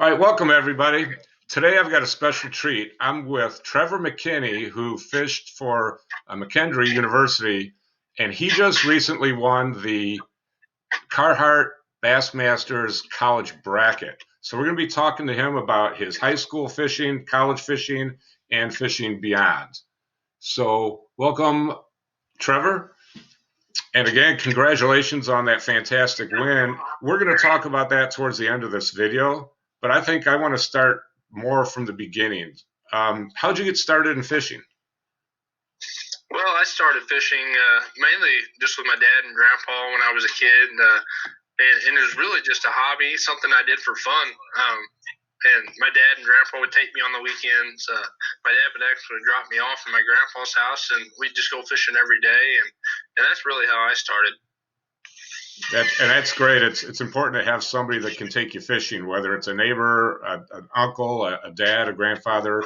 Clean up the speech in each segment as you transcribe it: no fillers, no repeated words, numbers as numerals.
All right, welcome everybody. Today I've got a special treat. I'm with Trevor McKinney, who fished for McKendree University, and he just recently won the Carhartt Bassmasters College Bracket. So we're going to be talking to him about his high school fishing, college fishing, and fishing beyond. So welcome, Trevor. And again, congratulations on that fantastic win. We're going to talk about that towards the end of this video, but I think I want to start more from the beginning. How'd you get started in fishing? Well, I started fishing mainly just with my dad and grandpa when I was a kid, and it was really just a hobby, something I did for fun. And my dad and grandpa would take me on the weekends. My dad would actually drop me off in my grandpa's house, and we'd just go fishing every day, and that's really how I started. That's great. It's important to have somebody that can take you fishing, whether it's a neighbor, an uncle, a dad, a grandfather.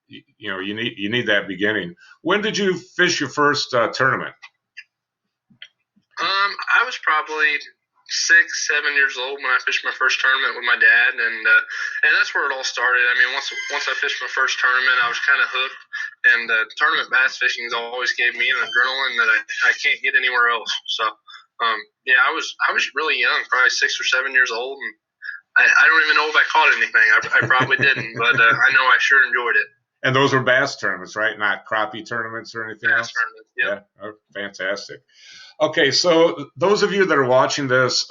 You need that beginning. When did you fish your first tournament? I was probably 6, 7 years old when I fished my first tournament with my dad, and that's where it all started. I mean, once I fished my first tournament, I was kind of hooked, and tournament bass fishing has always gave me an adrenaline that I can't get anywhere else. So, yeah, I was really young, probably 6 or 7 years old, and I don't even know if I caught anything. I probably didn't, but I know I sure enjoyed it. And those were bass tournaments, right? Not crappie tournaments or anything Bass else? tournaments, yeah. Yeah, oh, fantastic. Okay, so those of you that are watching this,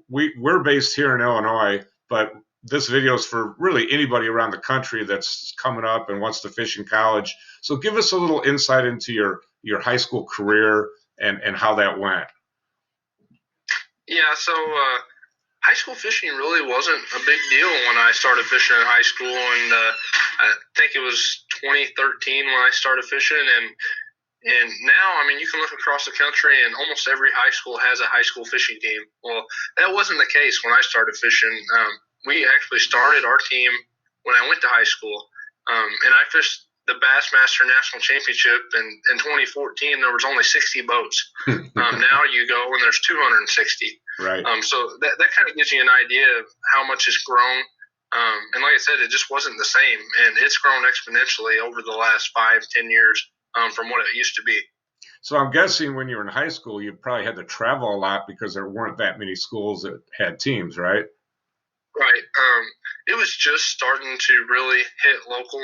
we're based here in Illinois, but this video is for really anybody around the country that's coming up and wants to fish in college. So give us a little insight into your high school career and how that went. Yeah, so high school fishing really wasn't a big deal when I started fishing in high school, and I think it was 2013 when I started fishing, and now, I mean, you can look across the country, and almost every high school has a high school fishing team. Well, that wasn't the case when I started fishing. We actually started our team when I went to high school, and I fished the Bassmaster National Championship in 2014. There was only 60 boats. Now you go and there's 260. Right. So that kind of gives you an idea of how much it's grown. And like I said, it just wasn't the same, and it's grown exponentially over the last 5, 10 years from what it used to be. So I'm guessing when you were in high school, you probably had to travel a lot because there weren't that many schools that had teams, right? Right. It was just starting to really hit local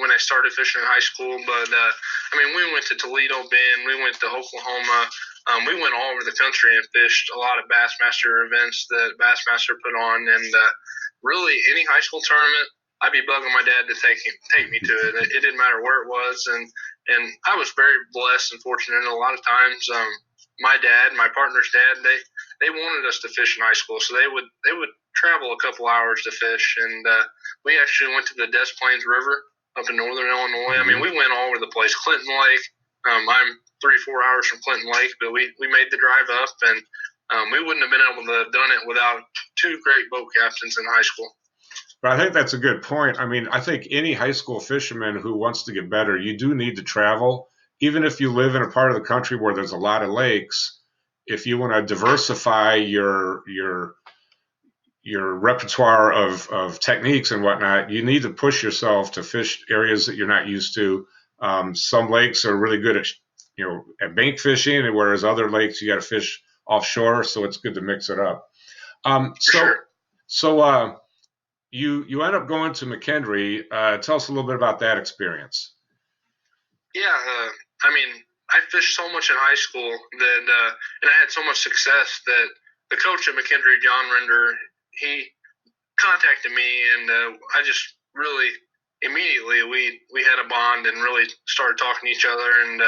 when I started fishing in high school. But I mean, we went to Toledo Bend, we went to Oklahoma, we went all over the country and fished a lot of Bassmaster events that Bassmaster put on, and really any high school tournament, I'd be bugging my dad to take me to it. It didn't matter where it was, and I was very blessed and fortunate. And a lot of times, my dad, my partner's dad, they wanted us to fish in high school, so they would travel a couple hours to fish, and we actually went to the Des Plaines River up in northern Illinois. I mean, we went all over the place. Clinton Lake. I'm 3 or 4 hours from Clinton Lake, but we made the drive up, and we wouldn't have been able to have done it without two great boat captains in high school. But I think that's a good point. I mean, I think any high school fisherman who wants to get better, you do need to travel. Even if you live in a part of the country where there's a lot of lakes, if you want to diversify your repertoire of techniques and whatnot, you need to push yourself to fish areas that you're not used to. Some lakes are really good at bank fishing, whereas other lakes you got to fish offshore. So it's good to mix it up. Um, so Sure. so you end up going to McKendree. Tell us a little bit about that experience. Yeah, I mean, I fished so much in high school that, and I had so much success that the coach at McKendree, John Render, he contacted me, and I just really immediately we had a bond and really started talking to each other, and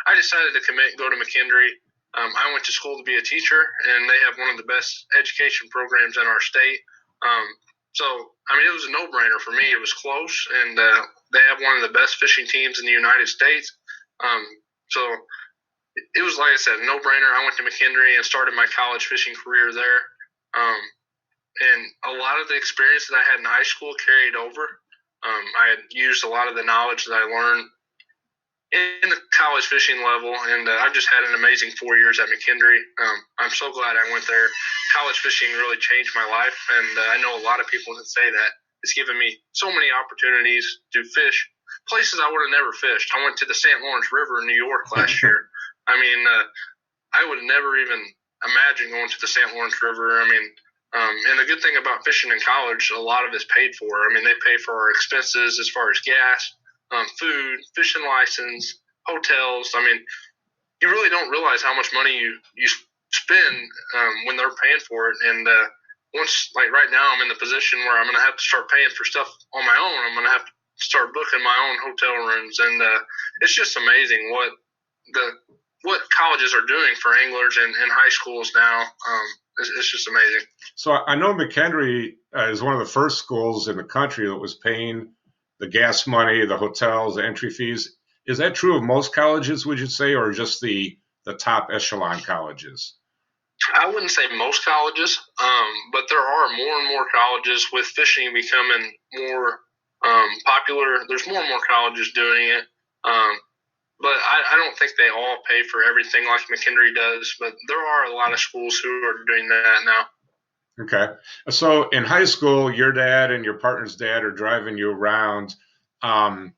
I decided to commit and go to McKendree. I went to school to be a teacher, and they have one of the best education programs in our state. Um, so, I mean, it was a no-brainer for me. It was close, and they have one of the best fishing teams in the United States. Um, so it was, like I said, a no-brainer. I went to McKendree and started my college fishing career there. Um, and a lot of the experience that I had in high school carried over. I had used a lot of the knowledge that I learned in the college fishing level, and I've just had an amazing 4 years at McKendree. I'm so glad I went there. College fishing really changed my life, and I know a lot of people that say that. It's given me so many opportunities to fish places I would have never fished. I went to the St. Lawrence River in New York last year. I mean, I would have never even imagined going to the St. Lawrence River. I mean, and the good thing about fishing in college, a lot of it's paid for. I mean, they pay for our expenses as far as gas, food, fishing license, hotels. I mean, you really don't realize how much money you spend when they're paying for it. And once, like right now, I'm in the position where I'm going to have to start paying for stuff on my own. I'm going to have to start booking my own hotel rooms, and it's just amazing the what colleges are doing for anglers and high schools now. It's just amazing. So I know McKendree is one of the first schools in the country that was paying the gas money, the hotels, the entry fees. Is that true of most colleges, would you say, or just the top echelon colleges? I wouldn't say most colleges, but there are more and more colleges with fishing becoming more popular. There's more and more colleges doing it. But I don't think they all pay for everything like McKendree does. But there are a lot of schools who are doing that now. Okay. So in high school, your dad and your partner's dad are driving you around. Um,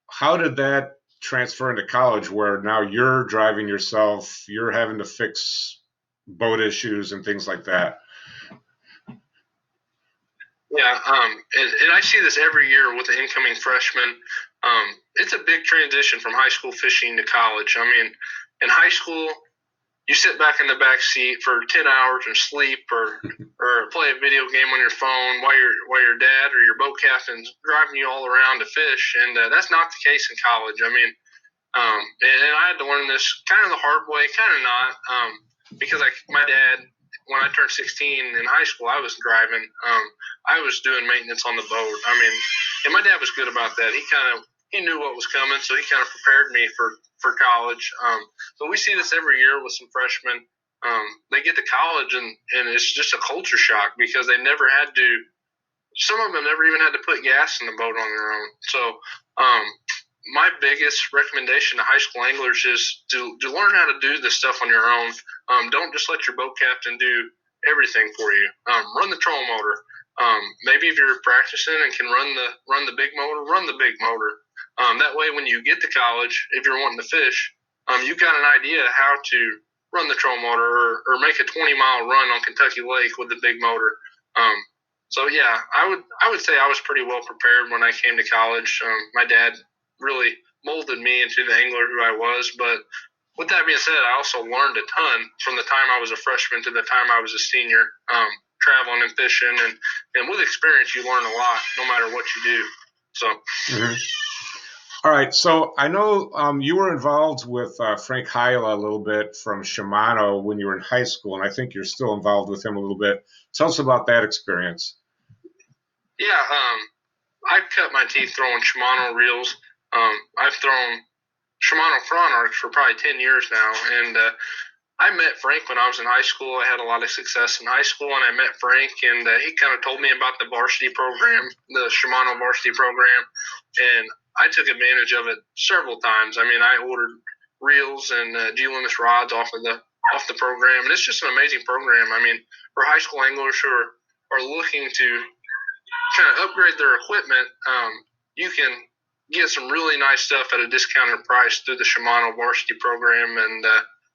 how did that transfer into college where now you're driving yourself, you're having to fix boat issues and things like that? Yeah, and I see this every year with the incoming freshmen. It's a big transition from high school fishing to college. I mean, in high school, you sit back in the back seat for 10 hours and sleep or play a video game on your phone while your dad or your boat captain's driving you all around to fish, and that's not the case in college. I mean, and I had to learn this kind of the hard way, kind of not, because my dad, when I turned 16 in high school, I was driving. I was doing maintenance on the boat. I mean, and my dad was good about that. He knew what was coming, so he kind of prepared me for college. But we see this every year with some freshmen. They get to college and it's just a culture shock because they never had to. Some of them never even had to put gas in the boat on their own. So um, my biggest recommendation to high school anglers is to learn how to do this stuff on your own. Don't just let your boat captain do everything for you. Run the trolling motor. Maybe if you're practicing and can run the big motor, run the big motor. That way, when you get to college, if you're wanting to fish, you've got an idea how to run the trolling motor or make a 20-mile run on Kentucky Lake with the big motor. Um, so yeah, I would say I was pretty well prepared when I came to college. My dad really molded me into the angler who I was. But with that being said, I also learned a ton from the time I was a freshman to the time I was a senior, traveling and fishing. And with experience, you learn a lot no matter what you do. So, Mhm. All right. So I know you were involved with Frank Hyla a little bit from Shimano when you were in high school, and I think you're still involved with him a little bit. Tell us about that experience. yeah, I've cut my teeth throwing Shimano reels. I've thrown Shimano front arcs for probably 10 years now. And I met Frank when I was in high school. I had a lot of success in high school, and I met Frank, and he kind of told me about the varsity program, the Shimano varsity program, and I took advantage of it several times. I mean, I ordered reels and G-Limits rods off the program, and it's just an amazing program. I mean, for high school anglers who are looking to kind of upgrade their equipment, you can get some really nice stuff at a discounted price through the Shimano varsity program, and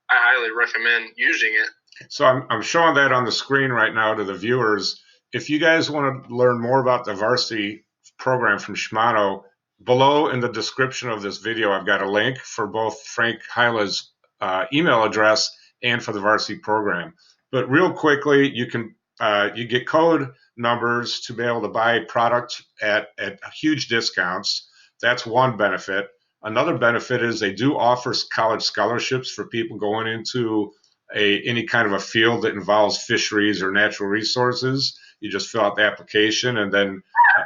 I highly recommend using it. So I'm showing that on the screen right now to the viewers. If you guys want to learn more about the varsity program from Shimano, below in the description of this video, I've got a link for both Frank Hyla's email address and for the varsity program. But real quickly, you get code numbers to be able to buy product at huge discounts. That's one benefit. Another benefit is they do offer college scholarships for people going into any kind of a field that involves fisheries or natural resources. You just fill out the application, and then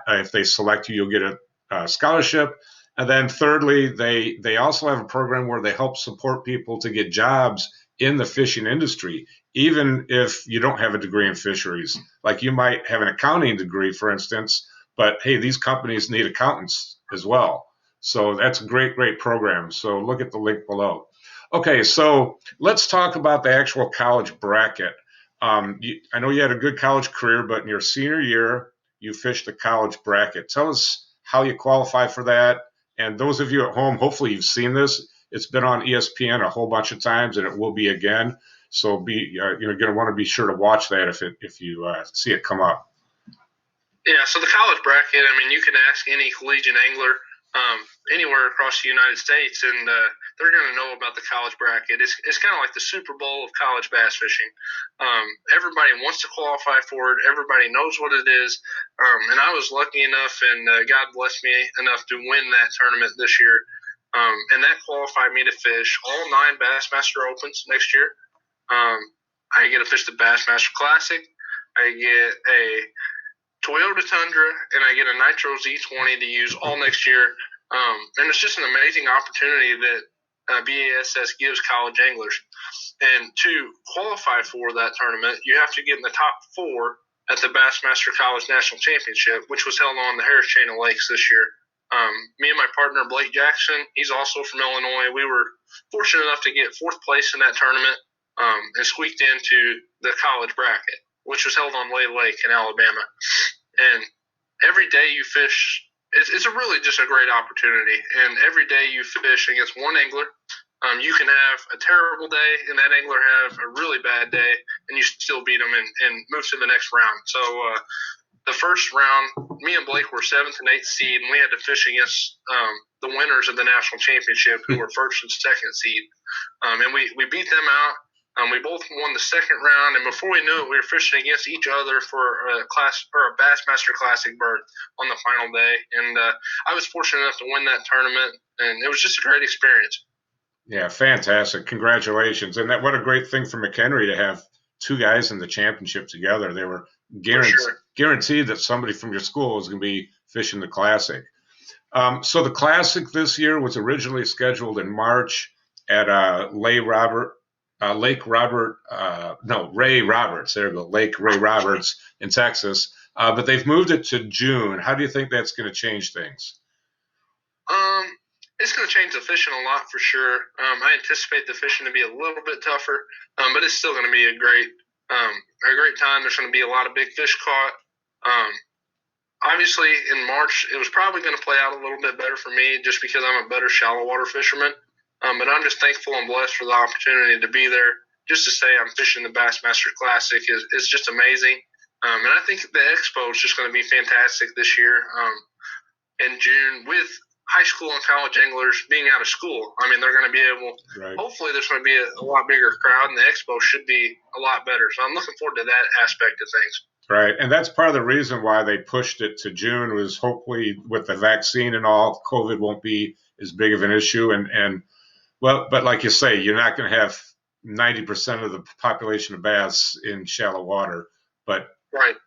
if they select you, you'll get a scholarship. And then thirdly, they also have a program where they help support people to get jobs in the fishing industry, even if you don't have a degree in fisheries. Like you might have an accounting degree, for instance, but hey, these companies need accountants as well. So that's a great program. So look at the link below. Okay, so let's talk about the actual college bracket. I know you had a good college career, but in your senior year, you fished the college bracket. Tell us how you qualify for that. And those of you at home, hopefully you've seen this. It's been on ESPN a whole bunch of times, and it will be again. So you're going to want to be sure to watch that if you see it come up. Yeah, so the college bracket, I mean, you can ask any collegiate angler anywhere across the United States, and they're going to know about the college bracket. It's kind of like the Super Bowl of college bass fishing. Everybody wants to qualify for it. Everybody knows what it is. And I was lucky enough, and God blessed me enough to win that tournament this year. And that qualified me to fish all 9 Bassmaster Opens next year. I get to fish the Bassmaster Classic. I get a Toyota Tundra, and I get a Nitro Z20 to use all next year. And it's just an amazing opportunity that BASS gives college anglers. And to qualify for that tournament, you have to get in the top 4 at the Bassmaster College National Championship, which was held on the Harris Chain of Lakes this year. Me and my partner, Blake Jackson, he's also from Illinois. We were fortunate enough to get 4th place in that tournament and squeaked into the college bracket, which was held on Lay Lake in Alabama. And every day you fish, it's a really just a great opportunity. And every day you fish against one angler, you can have a terrible day and that angler have a really bad day, and you still beat them and move to the next round. So the first round, me and Blake were 7th and 8th seed, and we had to fish against the winners of the national championship, who were 1st and 2nd seed. And we beat them out. We both won the 2nd round, and before we knew it, we were fishing against each other for a Bassmaster Classic berth on the final day. And I was fortunate enough to win that tournament, and it was just a great experience. Yeah, fantastic! Congratulations! And what a great thing for McHenry to have 2 guys in the championship together. They were guaranteed that somebody from your school was going to be fishing the Classic. So the Classic this year was originally scheduled in March at Ray Roberts. There we go, Lake Ray Roberts in Texas. But they've moved it to June. How do you think that's going to change things? It's going to change the fishing a lot for sure. I anticipate the fishing to be a little bit tougher, but it's still going to be a great time. There's going to be a lot of big fish caught. Obviously, in March, it was probably going to play out a little bit better for me just because I'm a better shallow water fisherman. But I'm just thankful and blessed for the opportunity to be there. Just to say I'm fishing the Bassmaster Classic is just amazing. And I think the expo is just going to be fantastic this year in June with high school and college anglers being out of school. I mean, they're going to be able – hopefully there's going to be a lot bigger crowd, and the expo should be a lot better. So I'm looking forward to that aspect of things. Right, and that's part of the reason why they pushed it to June was hopefully with the vaccine and all, COVID won't be as big of an issue. Well, but like you say, you're not going to have 90% of the population of bass in shallow water, but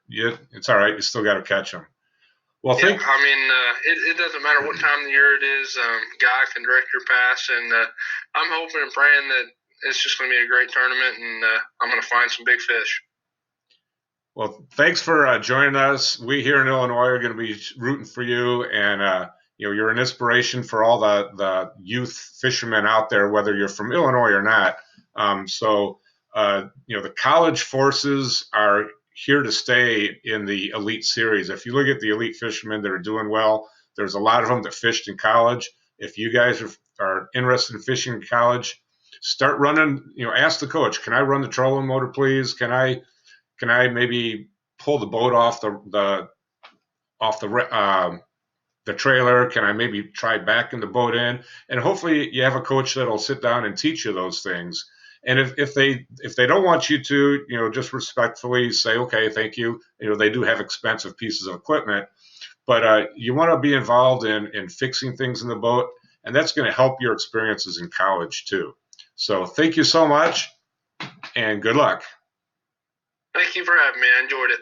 it's all right. You still got to catch them. Well, it doesn't matter what time of the year it is. God can direct your pass, and I'm hoping and praying that it's just going to be a great tournament, and I'm going to find some big fish. Well, thanks for joining us. We here in Illinois are going to be rooting for you, and you're an inspiration for all the youth fishermen out there, whether you're from Illinois or not. The college forces are here to stay in the elite series. If you look at the elite fishermen that are doing well, there's a lot of them that fished in college. If you guys are interested in fishing in college, start running. Ask the coach, can I run the trolling motor, please? Can I maybe pull the boat off the trailer? Can I maybe try backing the boat in? And hopefully you have a coach that'll sit down and teach you those things. And if they don't want you to, just respectfully say, okay, thank you. They do have expensive pieces of equipment, but you want to be involved in fixing things in the boat, and that's going to help your experiences in college too. So thank you so much, and good luck. Thank you for having me. I enjoyed it.